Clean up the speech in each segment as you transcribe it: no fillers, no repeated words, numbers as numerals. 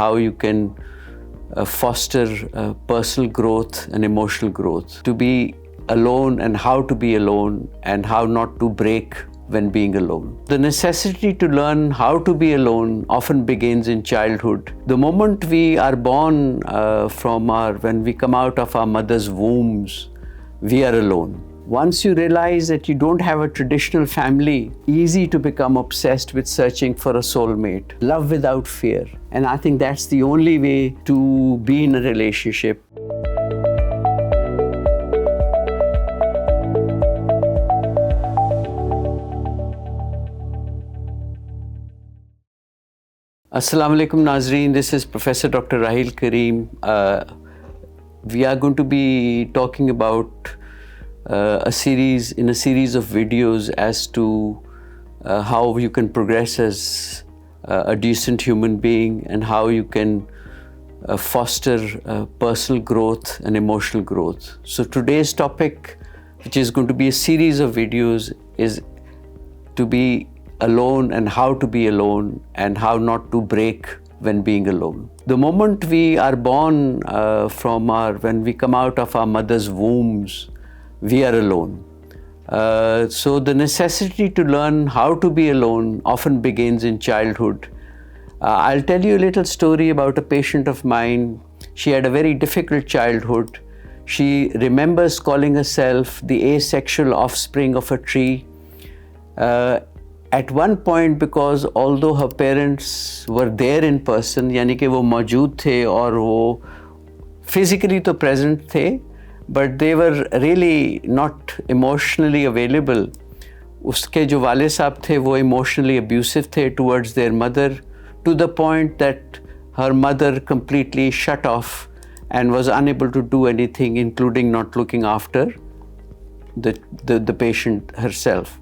how you can foster personal growth and emotional growth. To be alone and how to be alone and how not to break when being alone. The necessity to learn how to be alone often begins in childhood. The moment we are born when we come out of our mother's wombs, we are alone. Once you realize that you don't have a traditional family, easy to become obsessed with searching for a soulmate. Love without fear. And I think that's the only way to be in a relationship. Assalamu alaikum Nazreen, this is Professor Dr. Raheel Karim. We are going to be talking about a series of videos as to how you can progress as a decent human being and how you can foster personal growth and emotional growth. So today's topic, which is going to be a series of videos, is to be alone and how to be alone and how not to break when being alone. The moment we are born when we come out of our mother's wombs, we are alone. So the necessity to learn how to be alone often begins in childhood. I'll tell you a little story about a patient of mine. She had a very difficult childhood. She remembers calling herself the asexual offspring of a tree. At one point, because although her parents were there in person, यानी कि वो मौजूद थे और वो physically तो present थे, but they were really not emotionally available. उसके जो वाले साहब थे वो emotionally abusive थे towards their mother, to the point that her mother completely shut off and was unable to do anything, including not looking after the patient herself.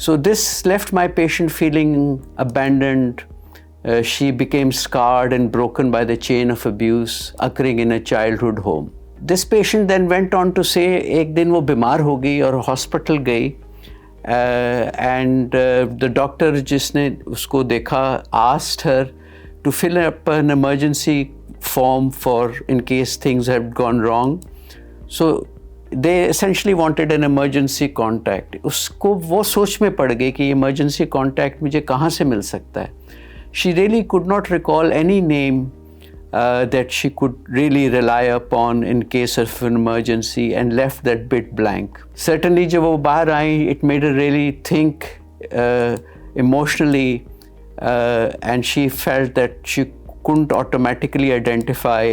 So this left my patient feeling abandoned. She became scarred and broken by the chain of abuse occurring in a childhood home. This patient then went on to say, एक दिन वो बीमार हो गई और hospital गई, and the doctor जिसने उसको देखा asked her to fill up an emergency form for in case things had gone wrong. So they essentially wanted an emergency contact. उसको वो सोच में पड़ गई कि emergency contact मुझे कहाँ से मिल सकता है. She really could not recall any name that she could really rely upon in case of an emergency, and left that bit blank. Certainly जब वो बाहर आई, it made her really think emotionally, and she felt that she couldn't automatically identify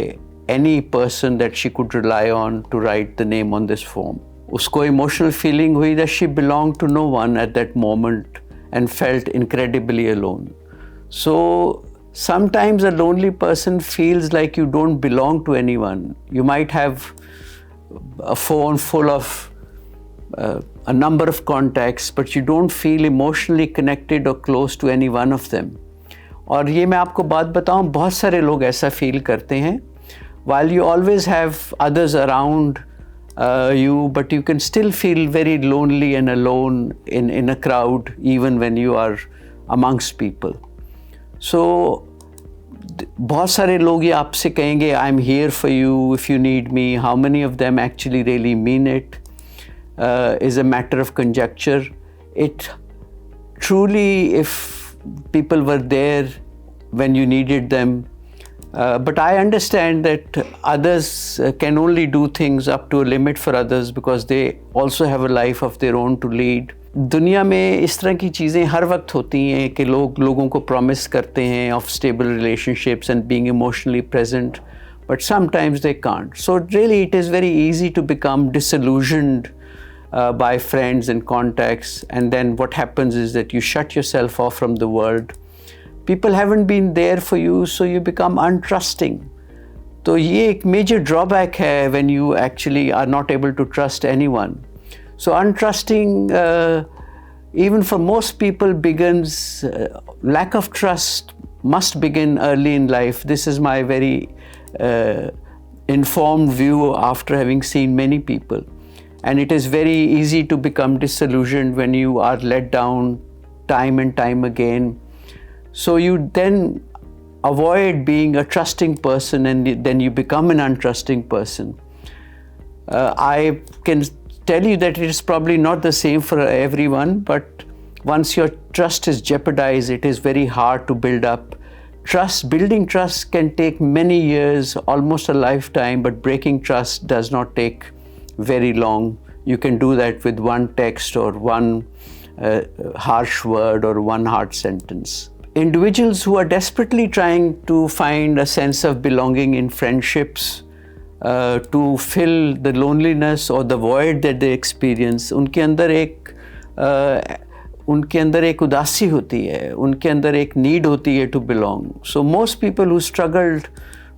any person that she could rely on to write the name on this form. उसको emotional feeling हुई that she belonged to no one at that moment and felt incredibly alone. So sometimes a lonely person feels like you don't belong to anyone. You might have a phone full of a number of contacts, but you don't feel emotionally connected or close to any one of them. और ये मैं आपको बात बताऊं, बहुत सारे लोग ऐसा feel करते हैं. While you always have others around you, but you can still feel very lonely and alone in a crowd, even when you are amongst people. So, बहुत सारे लोग ये आपसे कहेंगे, I'm here for you if you need me. How many of them actually really mean it is a matter of conjecture. It truly, if people were there when you needed them, but I understand that others can only do things up to a limit for others because they also have a life of their own to lead. दुनिया में इस तरह की चीज़ें हर वक्त होती हैं कि लोगों को प्रॉमिस करते हैं of stable relationships and being emotionally present, but sometimes they can't. So really it is very easy to become disillusioned by friends and contacts, and then what happens is that you shut yourself off from the world. People haven't been there for you, so you become untrusting. तो ये एक major drawback है when you actually are not able to trust anyone. So untrusting, even for most people, begins, lack of trust must begin early in life. This is my very informed view after having seen many people. And it is very easy to become disillusioned when you are let down time and time again. So you then avoid being a trusting person and then you become an untrusting person. I can tell you that it is probably not the same for everyone, but once your trust is jeopardized, it is very hard to build up. Building trust can take many years, almost a lifetime, but breaking trust does not take very long. You can do that with one text or one harsh word or one hard sentence. Individuals who are desperately trying to find a sense of belonging in friendships, to fill the loneliness or the void that they experience, उनके अंदर एक उदासी होती है, उनके अंदर एक need होती है to belong. So most people who struggled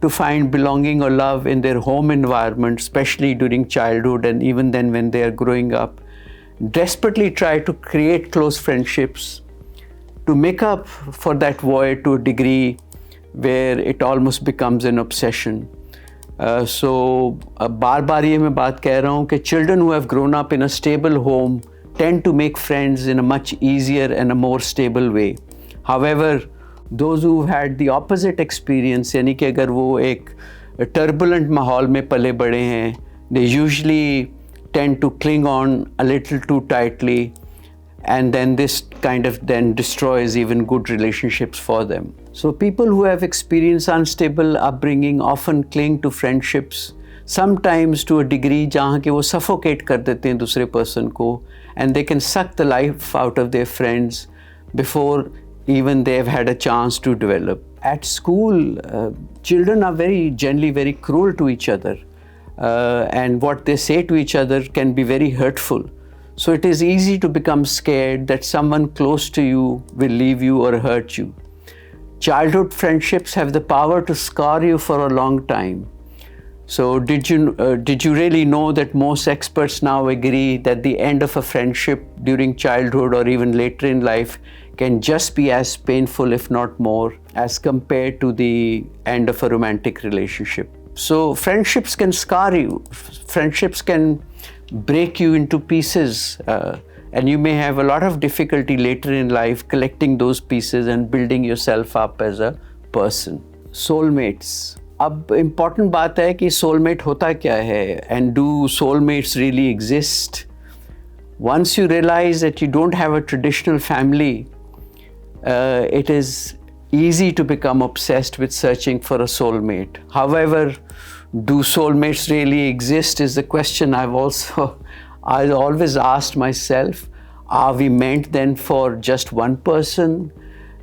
to find belonging or love in their home environment, especially during childhood and even then when they are growing up, desperately try to create close friendships to make up for that void to a degree where it almost becomes an obsession. बार ये मैं बात कह रहा हूँ कि children who have grown up in a stable home tend to make friends in a much easier and a more stable way. However, those who had the opposite experience, यानी कि अगर वो एक turbulent माहौल में पले बड़े हैं, they usually tend to cling on a little too tightly, and then this kind of then destroys even good relationships for them. So people who have experienced unstable upbringing often cling to friendships, sometimes to a degree जहाँ के वो suffocate कर देते हैं दूसरे person को, and they can suck the life out of their friends before even they've had a chance to develop. At school, children are generally very cruel to each other, and what they say to each other can be very hurtful. So it is easy to become scared that someone close to you will leave you or hurt you. Childhood friendships have the power to scar you for a long time. So did you really know that most experts now agree that the end of a friendship during childhood or even later in life can just be as painful, if not more, as compared to the end of a romantic relationship? So friendships can scar you. Friendships can break you into pieces, and you may have a lot of difficulty later in life collecting those pieces and building yourself up as a person. Soulmates. अब important बात है कि soulmate होता क्या है, and do soulmates really exist? Once you realize that you don't have a traditional family, it is easy to become obsessed with searching for a soulmate. However, do soulmates really exist is the question I always asked myself. Are we meant then for just one person?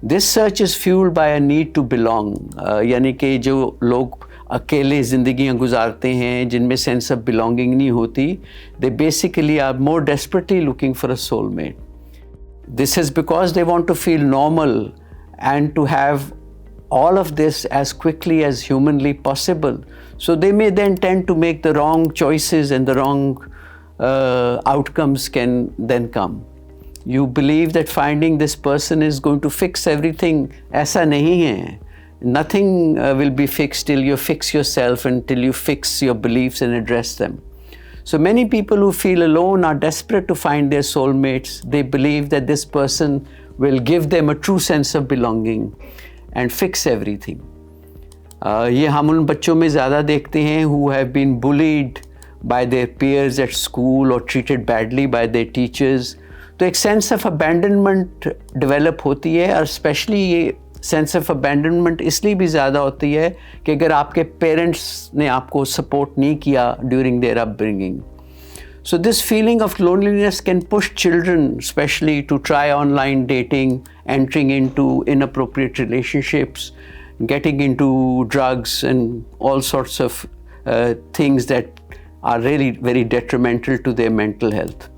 This search is fueled by a need to belong. यानी कि जो लोग अकेले ज़िंदगियाँ गुजारते हैं जिनमें sense of belonging नहीं होती, they basically are more desperately looking for a soulmate. This is because they want to feel normal and to have all of this as quickly as humanly possible. So they may then tend to make the wrong choices, and the wrong outcomes can then come. You believe that finding this person is going to fix everything. ऐसा नहीं है. Nothing will be fixed till you fix yourself and till you fix your beliefs and address them. So many people who feel alone are desperate to find their soulmates. They believe that this person will give them a true sense of belonging and fix everything. ये हम उन बच्चों में ज़्यादा देखते हैं who have been bullied by their peers at school or treated badly by their teachers. तो एक sense of abandonment develop होती है, और especially ये sense of abandonment इसलिए भी ज़्यादा होती है कि अगर आपके parents ने आपको support नहीं किया during their upbringing. So this feeling of loneliness can push children especially to try online dating, entering into inappropriate relationships, getting into drugs and all sorts of things that are really very detrimental to their mental health.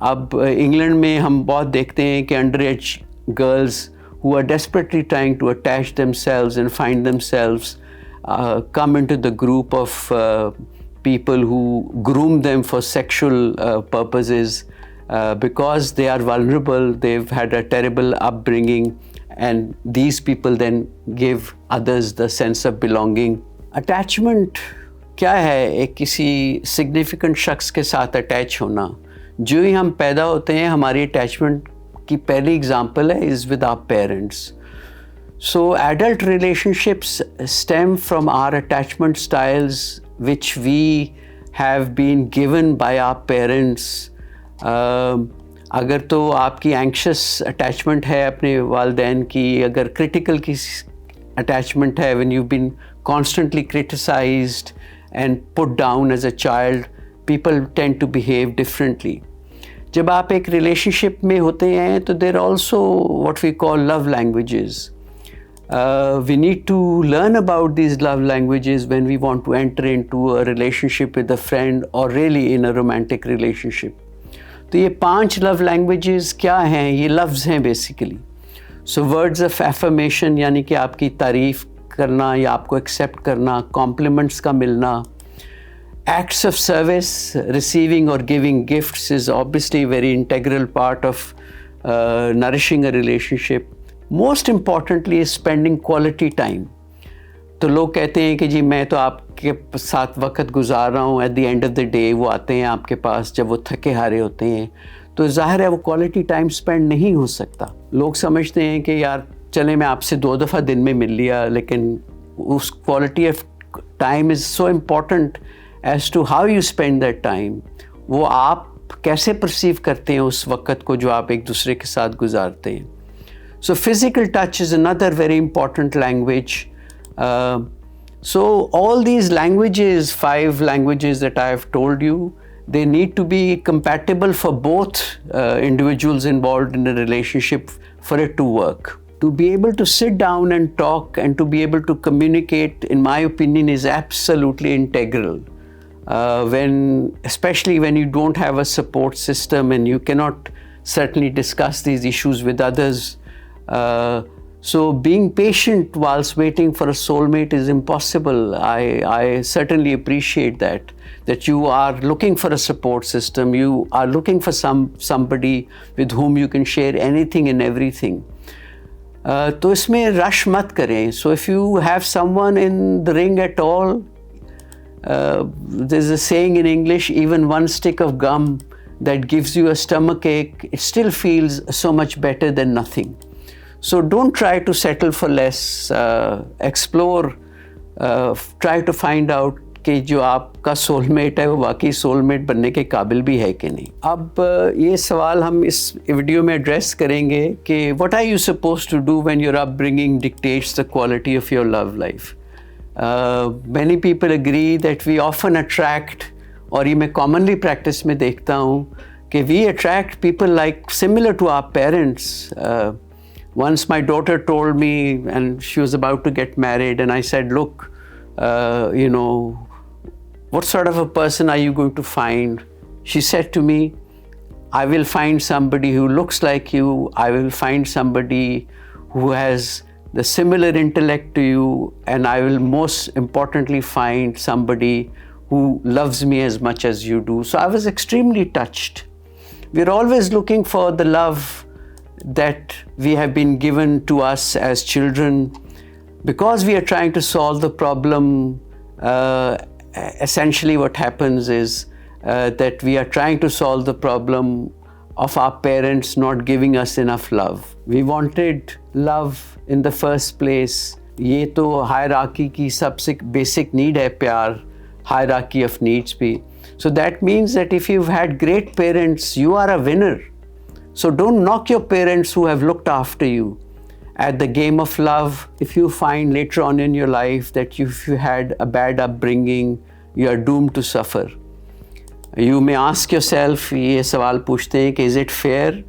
अब England में हम बहुत देखते हैं कि underage girls who are desperately trying to attach themselves and find themselves come into the group of people who groom them for sexual purposes because they are vulnerable, they've had a terrible upbringing, and these people then give others the sense of belonging. Attachment क्या है? एक किसी significant शख्स के साथ attach होना. जो ही हम पैदा होते हैं, हमारी attachment की पहली एग्जाम्पल है is with our parents. So adult relationships stem from our attachment styles which we have been given by our parents. अगर तो आपकी anxious attachment है अपने वालिदैन की, अगर critical की attachment है, when you've been constantly criticized and put down as a child, people tend to behave differently. जब आप एक relationship में होते हैं तो there are also what we call love languages. We need to learn about these love languages when we want to enter into a relationship with a friend or really in a romantic relationship. तो ये 5 love languages क्या हैं? ये लफ्ज़ हैं basically. So words of affirmation यानी कि आपकी तारीफ करना या आपको accept करना, compliments का मिलना. Acts of service, receiving or giving gifts is obviously a very integral part of nourishing a relationship. Most importantly is spending quality time. तो लोग कहते हैं कि जी मैं तो आपके साथ वक्त गुजार रहा हूँ, at the end of the day वो आते हैं आपके पास जब वो थके हारे होते हैं, तो जाहिर है वो quality time spend नहीं हो सकता. लोग समझते हैं कि यार चले मैं आपसे 2 दफ़ा दिन में मिल लिया, लेकिन उस quality of time is so important as to how you spend that time. वो आप कैसे perceive करते हैं उस वक्त को जो आप एक दूसरे के साथ गुजारते हैं. So physical touch is another very important language. So all these languages, 5 languages that I have told you, they need to be compatible for both individuals involved in a relationship for it to work. To be able to sit down and talk and to be able to communicate, in my opinion, is absolutely integral. Especially when you don't have a support system and you cannot certainly discuss these issues with others. So being patient whilst waiting for a soulmate is impossible. I certainly appreciate that you are looking for a support system. You are looking for somebody with whom you can share anything and everything. तो इसमें rush मत करें. So if you have someone in the ring at all, there's a saying in English, even one stick of gum that gives you a stomach ache, it still feels so much better than nothing. So don't try to settle for less. Explore, try to find out कि जो आपका soulmate है वो वाकई soulmate बनने के काबिल भी है कि नहीं. अब ये सवाल हम इस वीडियो में एड्रेस करेंगे कि what are you supposed to do when your upbringing dictates the quality of your love life? Many people agree that we often attract, और ये मैं commonly practice में देखता हूँ कि we attract people like similar to our parents. Once my daughter told me, and she was about to get married, and I said, look, what sort of a person are you going to find? She said to me, I will find somebody who looks like you. I will find somebody who has the similar intellect to you, and I will most importantly find somebody who loves me as much as you do. So I was extremely touched. We're always looking for the love that we have been given to us as children. Because we are trying to solve the problem, essentially what happens is that we are trying to solve the problem of our parents not giving us enough love. We wanted love in the first place. ये तो hierarchy की सबसे basic need है प्यार, hierarchy of needs भी. So that means that if you've had great parents, you are a winner. So don't knock your parents who have looked after you. At the game of love, if you find later on in your life that if you had a bad upbringing, you are doomed to suffer. You may ask yourself, ये सवाल पूछते हैं कि is it fair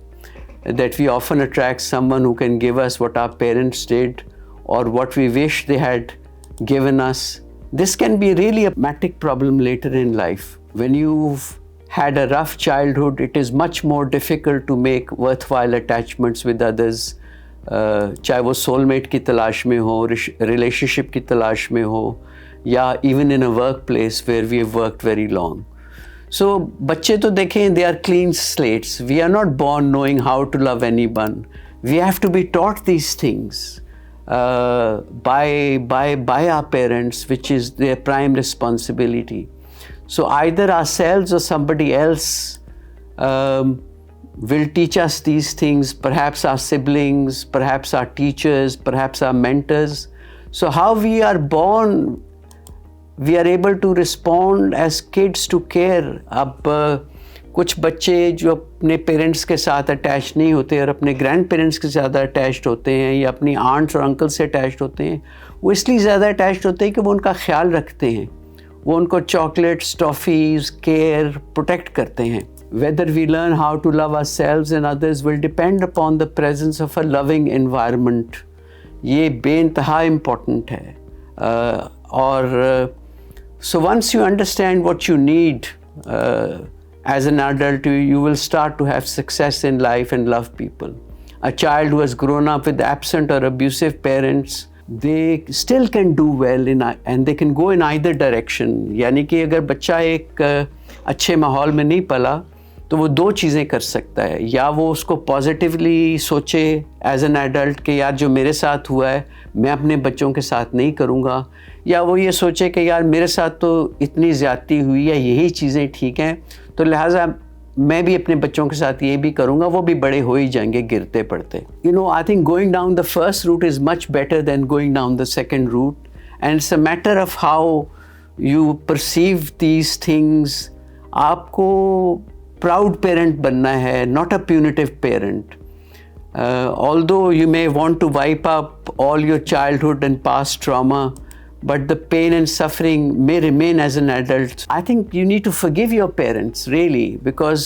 that we often attract someone who can give us what our parents did or what we wish they had given us? This can be really a dramatic problem later in life. When you've had a rough childhood, it is much more difficult to make worthwhile attachments with others. चाहे वो soulmate की तलाश में हो, relationship की तलाश में हो, या even in a workplace where we have worked very long. So बच्चे तो देखें, they are clean slates. We are not born knowing how to love anyone. We have to be taught these things by our parents, which is their prime responsibility. So either ourselves or somebody else will teach us these things, perhaps our siblings, perhaps our teachers, perhaps our mentors. So how we are born, we are able to respond as kids to care. अब कुछ बच्चे जो अपने parents के साथ attach नहीं होते और अपने ग्रैंड पेरेंट्स के ज़्यादा अटैच्ड होते हैं या अपनी आंट्स और अंकल से अटैच्ड होते हैं, वो इसलिए ज़्यादा अटैच्ड होते हैं कि वो उनका ख्याल रखते हैं, वो उनको चॉकलेट्स, टॉफ़ीज़, केयर, प्रोटेक्ट करते हैं. Whether we learn how to love ourselves and others will depend upon the presence of a loving environment. ये बेइंतहा इम्पॉर्टेंट है. So once you understand what you need as an adult, you will start to have success in life and love people. A child who has grown up with absent or abusive parents, they still can do well and they can go in either direction. यानी कि अगर बच्चा एक अच्छे माहौल में नहीं पला तो वो दो चीज़ें कर सकता है. या वो उसको पॉजिटिवली सोचे एज एन एडल्ट कि यार जो मेरे साथ हुआ है मैं अपने बच्चों के साथ नहीं करूँगा, या वो ये सोचे कि यार मेरे साथ तो इतनी ज़्यादती हुई या यही चीज़ें ठीक हैं तो लिहाजा मैं भी अपने बच्चों के साथ ये भी करूँगा, वो भी बड़े हो ही जाएंगे गिरते पड़ते. I think going down the first route is much better than going down the second route, and it's a matter of how you perceive these things. आपको proud parent बनना है, not a punitive parent. Although you may want to wipe up all your childhood and past trauma, but the pain and suffering may remain as an adult. I think you need to forgive your parents, really, because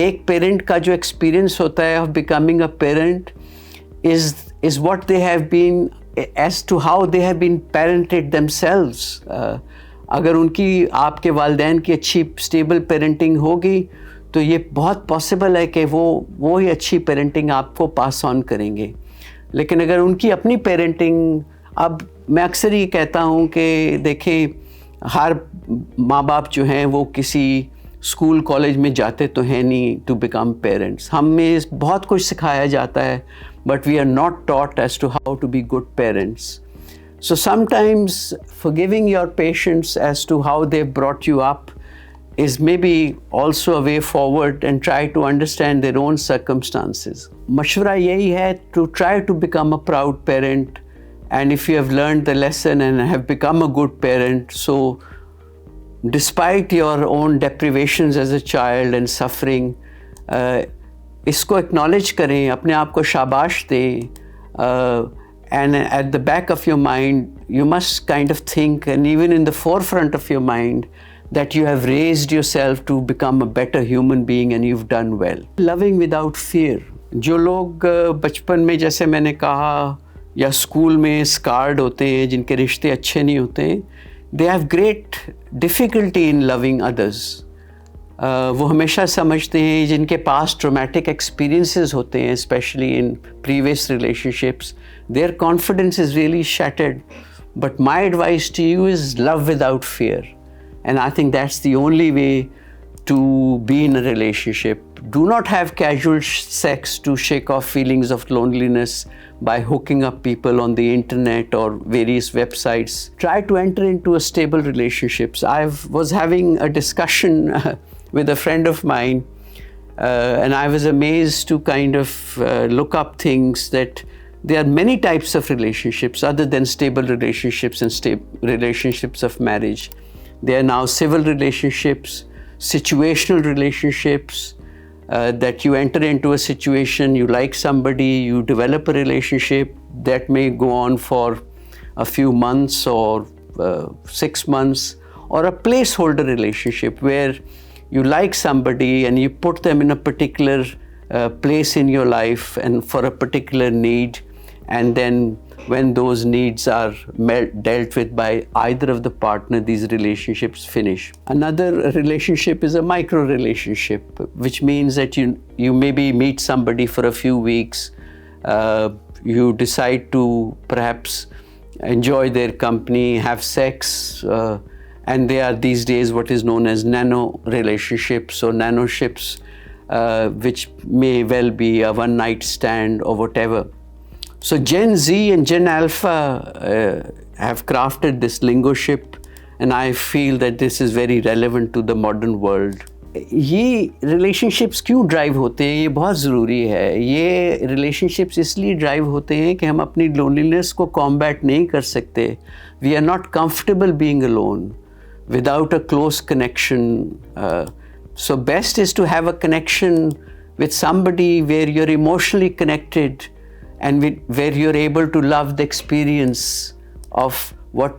एक parent का जो experience होता है of becoming a parent is what they have been, as to how they have been parented themselves. अगर उनकी आपके वालिदैन की अच्छी स्टेबल पेरेंटिंग होगी तो ये बहुत पॉसिबल है कि वो ही अच्छी पेरेंटिंग आपको पास ऑन करेंगे. लेकिन अगर उनकी अपनी पेरेंटिंग, अब मैं अक्सर ये कहता हूँ कि देखें हर माँ बाप जो हैं वो किसी स्कूल कॉलेज में जाते तो हैं नहीं टू बिकम पेरेंट्स. हमें बहुत कुछ सिखाया जाता है but we are not taught as to how to be good parents. So sometimes forgiving your parents as to how they brought you up is maybe also a way forward, and try to understand their own circumstances. मशवरा यही है to try to become a proud parent, and if you have learned the lesson and have become a good parent, so despite your own deprivations as a child and suffering, इसको acknowledge करें, अपने आप को शाबाश दें. And at the back of your mind, you must kind of think, and even in the forefront of your mind, that you have raised yourself to become a better human being and you've done well. Loving without fear. जो लोग बचपन में जैसे मैंने कहा या school में scarred होते हैं, जिनके रिश्ते अच्छे नहीं होते हैं, they have great difficulty in loving others. वो हमेशा समझते हैं जिनके पास ट्रॉमेटिक एक्सपीरियंसेस होते हैं, specially in previous relationships, their confidence is really shattered. But my advice to you is love without fear. And I think that's the only way to be in a relationship. Do not have casual sex to shake off feelings of loneliness by hooking up people on the internet or various websites. Try to enter into a stable relationships. I was having a discussion with a friend of mine, and I was amazed to kind of look up things that there are many types of relationships other than stable relationships and relationships of marriage. There are now civil relationships, situational relationships, that you enter into a situation, you like somebody, you develop a relationship that may go on for a few months or 6 months, or a placeholder relationship where you like somebody and you put them in a particular place in your life and for a particular need, and then when those needs are dealt with by either of the partner, these relationships finish. Another relationship is a micro relationship, which means that you maybe meet somebody for a few weeks, you decide to perhaps enjoy their company, have sex, and there are these days what is known as nano relationships or nanoships, which may well be a one night stand or whatever. So Gen Z and Gen Alpha have crafted this lingo ship, and I feel that this is very relevant to the modern world. ये relationships क्यों drive होते हैं, ये बहुत ज़रूरी है। ये relationships इसलिए ड्राइव होते हैं कि हम अपनी लोनलीनेस को कॉम्बैट नहीं कर सकते। We are not comfortable being alone without a close connection. So best is to have a connection with somebody where you're emotionally connected and where you're able to love the experience of what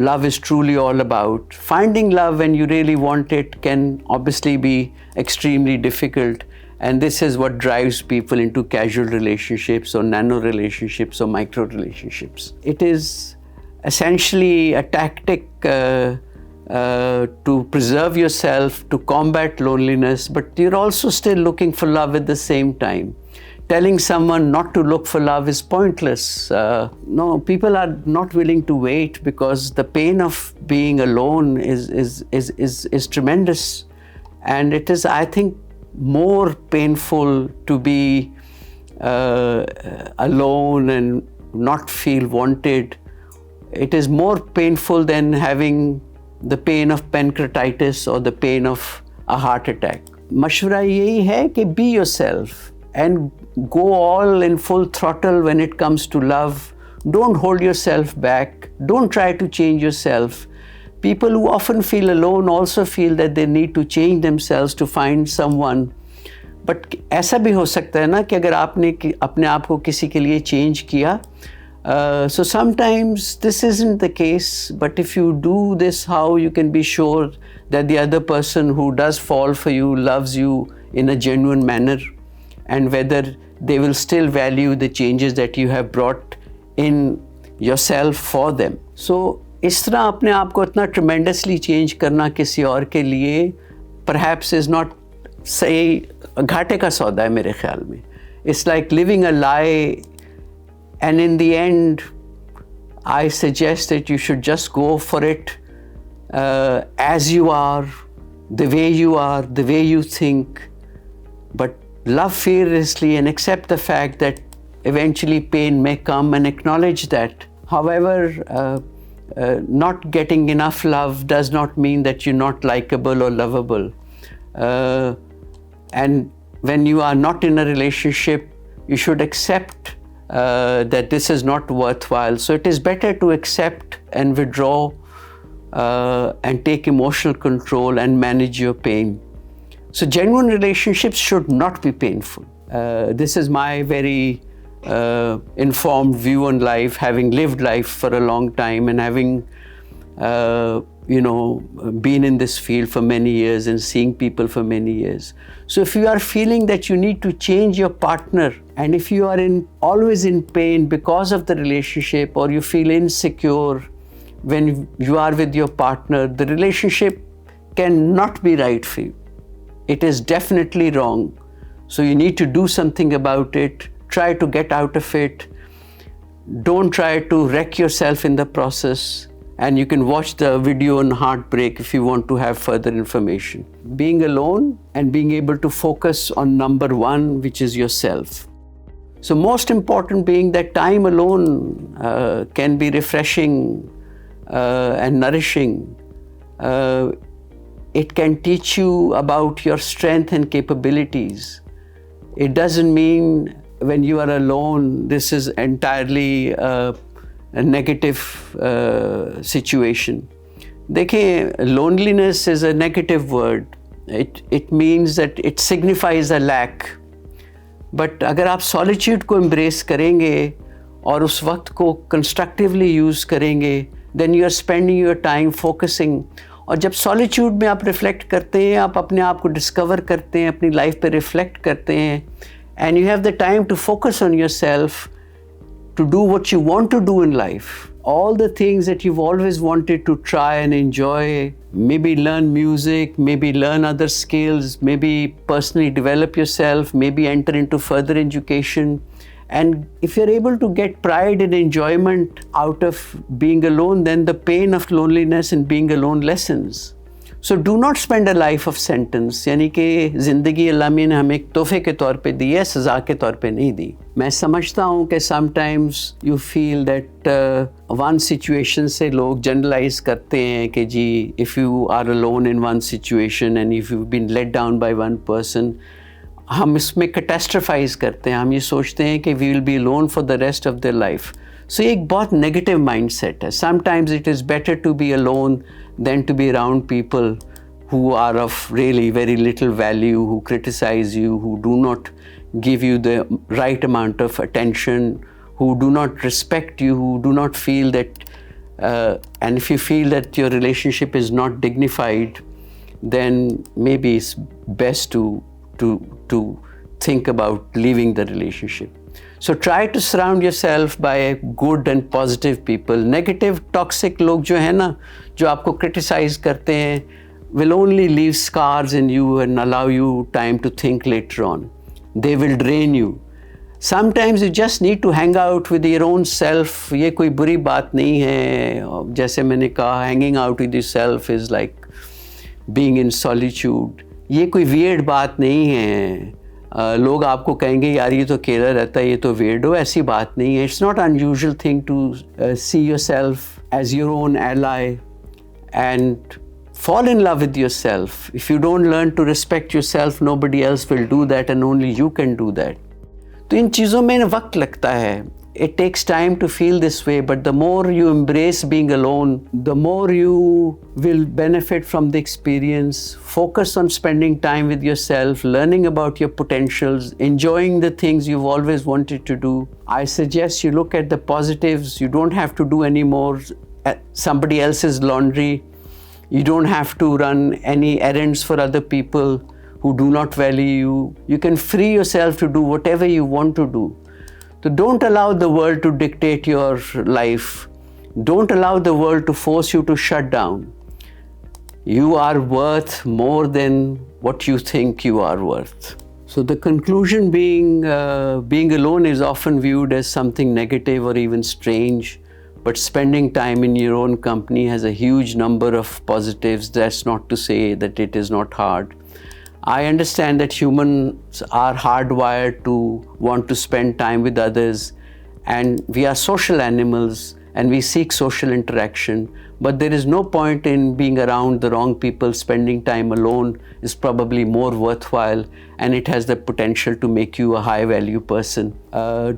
love is truly all about. Finding love when you really want it can obviously be extremely difficult, and this is what drives people into casual relationships or nano relationships or micro relationships. It is essentially a tactic to preserve yourself, to combat loneliness, but you're also still looking for love at the same time. Telling someone not to look for love is pointless. No, people are not willing to wait because the pain of being alone is tremendous, and it is, I think, more painful to be alone and not feel wanted. It is more painful than having the pain of pancreatitis or the pain of a heart attack. मशवरा यही है कि be yourself and go all in full throttle when it comes to love. Don't hold yourself back. Don't try to change yourself. People who often feel alone also feel that they need to change themselves to find someone. But ऐसा भी हो सकता है ना कि अगर आपने अपने आप को किसी के लिए change किया, so sometimes this isn't the case, but if you do this, how you can be sure that the other person who does fall for you loves you in a genuine manner, and whether they will still value the changes that you have brought in yourself for them. So इस तरह अपने आप को इतना tremendously change करना किसी और के लिए perhaps is not सही, घाटे का सौदा है मेरे ख्याल में. It's like living a lie. And in the end, I suggest that you should just go for it as you are, the way you think, but love fearlessly and accept the fact that eventually pain may come, and acknowledge that. However, not getting enough love does not mean that you're not likable or lovable. And when you are not in a relationship, you should accept that this is not worthwhile. So it is better to accept and withdraw and take emotional control and manage your pain. So genuine relationships should not be painful. This is my very informed view on life, having lived life for a long time and having been in this field for many years and seeing people for many years. So if you are feeling that you need to change your partner, and if you are always in pain because of the relationship, or you feel insecure when you are with your partner, the relationship cannot be right for you. It is definitely wrong. So you need to do something about it. Try to get out of it. Don't try to wreck yourself in the process. And you can watch the video on heartbreak if you want to have further information. Being alone and being able to focus on number one, which is yourself. So most important being that time alone can be refreshing and nourishing. It can teach you about your strength and capabilities. It doesn't mean when you are alone, this is entirely a negative situation. देखिए, loneliness is a negative word. It means that it signifies a lack. But अगर आप solitude को embrace करेंगे और उस वक्त को constructively use करेंगे, then you are spending your time focusing. और जब solitude में आप reflect करते हैं, आप अपने आप को discover करते हैं, अपनी life पे reflect करते हैं, and you have the time to focus on yourself, to do what you want to do in life. All the things that you've always wanted to try and enjoy, maybe learn music, maybe learn other skills, maybe personally develop yourself, maybe enter into further education. And if you're able to get pride and enjoyment out of being alone, then the pain of loneliness and being alone lessens. So do not spend a life of sentence, यानी कि ज़िंदगी अल्लाह ने हमें एक तोहफे के तौर पे दी है, सज़ा के तौर पे नहीं दी. मैं समझता हूँ कि sometimes you feel that one situation से लोग जनरलाइज करते हैं कि जी if you are alone in one situation and if you been let down by one person, हम इसमें कैटास्ट्रोफाइज करते हैं. हम ये सोचते हैं कि we will be alone for the rest of their life. So ये एक बहुत नेगेटिव माइंड सेट है. Sometimes it is better to be alone than to be around people who are of really very little value, who criticize you, who do not give you the right amount of attention, who do not respect you, who do not feel that, and if you feel that your relationship is not dignified, then maybe it's best to think about leaving the relationship. So try to surround yourself by good and positive people. Negative, toxic लोग जो है ना, जो आपको criticize करते हैं, will only leave scars in you and allow you time to think later on. They will drain you. Sometimes you just need to hang out with your own self. ये कोई बुरी बात नहीं है. जैसे मैंने कहा, hanging out with yourself is like being in solitude. ये कोई weird बात नहीं है. लोग आपको कहेंगे यार ये तो अकेला रहता है, ये तो weirdo. ऐसी बात नहीं है. It's not unusual thing to see yourself as your own ally and fall in love with yourself. If you don't learn to respect yourself, nobody else will do that and only you can do that. तो इन चीज़ों में वक्त लगता है. It takes time to feel this way, but the more you embrace being alone, the more you will benefit from the experience. Focus on spending time with yourself, learning about your potentials, enjoying the things you've always wanted to do. I suggest you look at the positives. You don't have to do any more somebody else's laundry. You don't have to run any errands for other people who do not value you. You can free yourself to do whatever you want to do. So don't allow the world to dictate your life. Don't allow the world to force you to shut down. You are worth more than what you think you are worth. So the conclusion being alone is often viewed as something negative or even strange, but spending time in your own company has a huge number of positives. That's not to say that it is not hard. I understand that humans are hardwired to want to spend time with others, and we are social animals and we seek social interaction, but there is no point in being around the wrong people. Spending time alone is probably more worthwhile, and it has the potential to make you a high value person.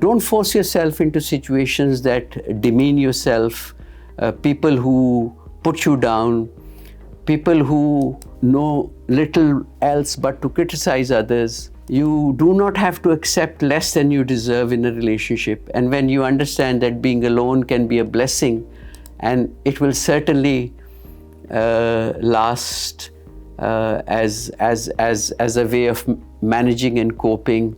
Don't force yourself into situations that demean yourself, people who put you down, people who know little else but to criticize others. You do not have to accept less than you deserve in a relationship. And when you understand that being alone can be a blessing, and it will certainly last as a way of managing and coping,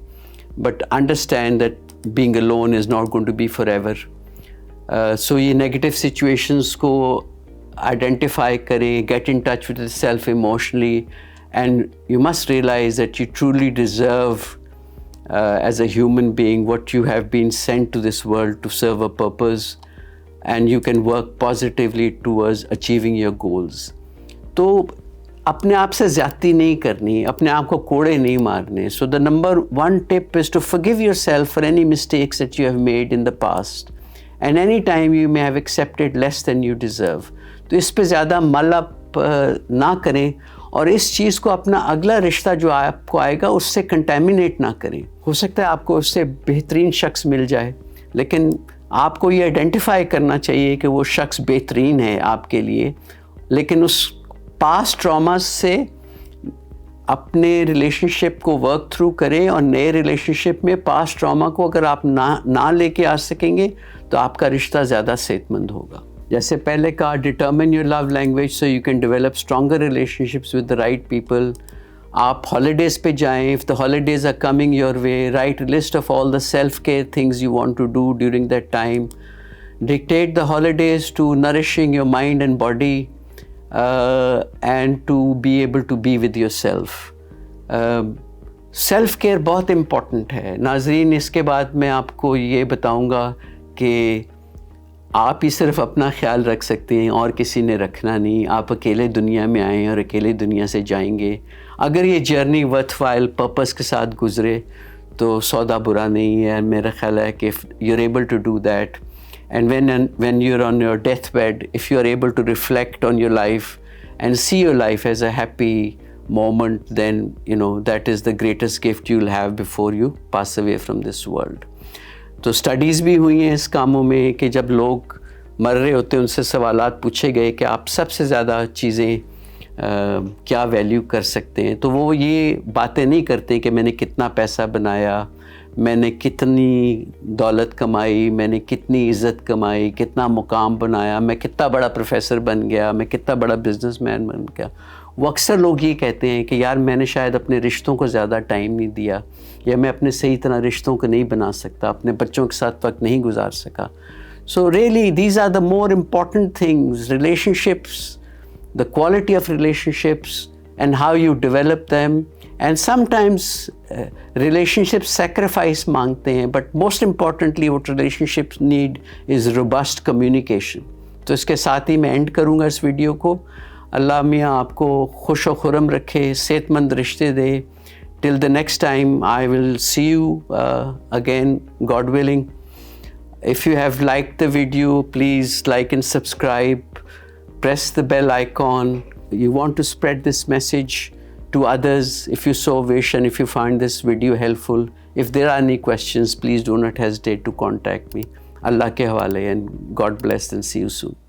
but understand that being alone is not going to be forever. So ये negative situations को identify करें, get in touch with yourself emotionally, and you must realize that you truly deserve as a human being what you have been sent to this world to serve a purpose, and you can work positively towards achieving your goals. तो अपने आप से ज़्यादती नहीं करनी, अपने आप को कोड़े नहीं मारने. So the number one tip is to forgive yourself for any mistakes that you have made in the past, and any time you may have accepted less than you deserve. तो इस पे ज़्यादा मलप ना करें, और इस चीज़ को अपना अगला रिश्ता जो आपको आएगा उससे कंटेमिनेट ना करें. हो सकता है आपको उससे बेहतरीन शख्स मिल जाए, लेकिन आपको ये आइडेंटिफाई करना चाहिए कि वो शख्स बेहतरीन है आपके लिए, लेकिन उस पास्ट ट्रॉमा से अपने रिलेशनशिप को वर्क थ्रू करें, और नए रिलेशनशिप में पास्ट ट्रॉमा को अगर आप ना लेके आ सकेंगे तो आपका रिश्ता ज़्यादा सेहतमंद होगा. जैसे पहले कहा, determine your love language so you can develop stronger relationships with the right people. आप हॉलीडेज़ पे जाएं. If the holidays are coming your way, right list of all the self care things you want to do during that time. Dictate the holidays to nourishing your mind and body and to be able to be with yourself. Self care बहुत important है नाज़रीन. इसके बाद मैं आपको ये बताऊंगा कि आप ही सिर्फ अपना ख्याल रख सकते हैं और किसी ने रखना नहीं। आप अकेले दुनिया में आए हैं और अकेले दुनिया से जाएंगे। अगर ये जर्नी वर्थवाइल पर्पस के साथ गुजरे तो सौदा बुरा नहीं है। मेरा ख्याल है कि you are able to do that, and when you're on your deathbed, if you are able to reflect on your life and see your life as a happy moment, then you know that is the greatest gift you'll have before you pass away from this world. तो studies भी हुई हैं इस कामों में कि जब लोग मर रहे होते हैं उनसे सवालात पूछे गए कि आप सबसे ज़्यादा चीज़ें क्या वैल्यू कर सकते हैं, तो वो ये बातें नहीं करते कि मैंने कितना पैसा बनाया, मैंने कितनी दौलत कमाई, मैंने कितनी इज़्ज़त कमाई, कितना मुकाम बनाया, मैं कितना बड़ा प्रोफेसर बन गया, मैं कितना बड़ा बिजनेसमैन बन गया। वो अक्सर लोग ये कहते हैं कि यार मैंने शायद अपने रिश्तों को ज़्यादा टाइम नहीं दिया, या मैं अपने सही तरह रिश्तों को नहीं बना सकता, अपने बच्चों के साथ वक्त नहीं गुजार सका। So really these are the more important things, relationships, the quality of relationships and how you develop them. And sometimes relationships sacrifice मांगते हैं, but most importantly what relationships need is robust communication. तो इसके साथ ही मैं and करूँगा इस video को। अल्लाह मियाँ आपको खुश व खुरम रखे, सेहतमंद रिश्ते दे। Till the next time I will see you again, God willing. If you have liked the video, please like and subscribe. Press the bell icon. You want to spread this message to others if you so wish, and if you find this video helpful. If there are any questions, please do not hesitate to contact me. Allah ke hawale, and God bless and see you soon.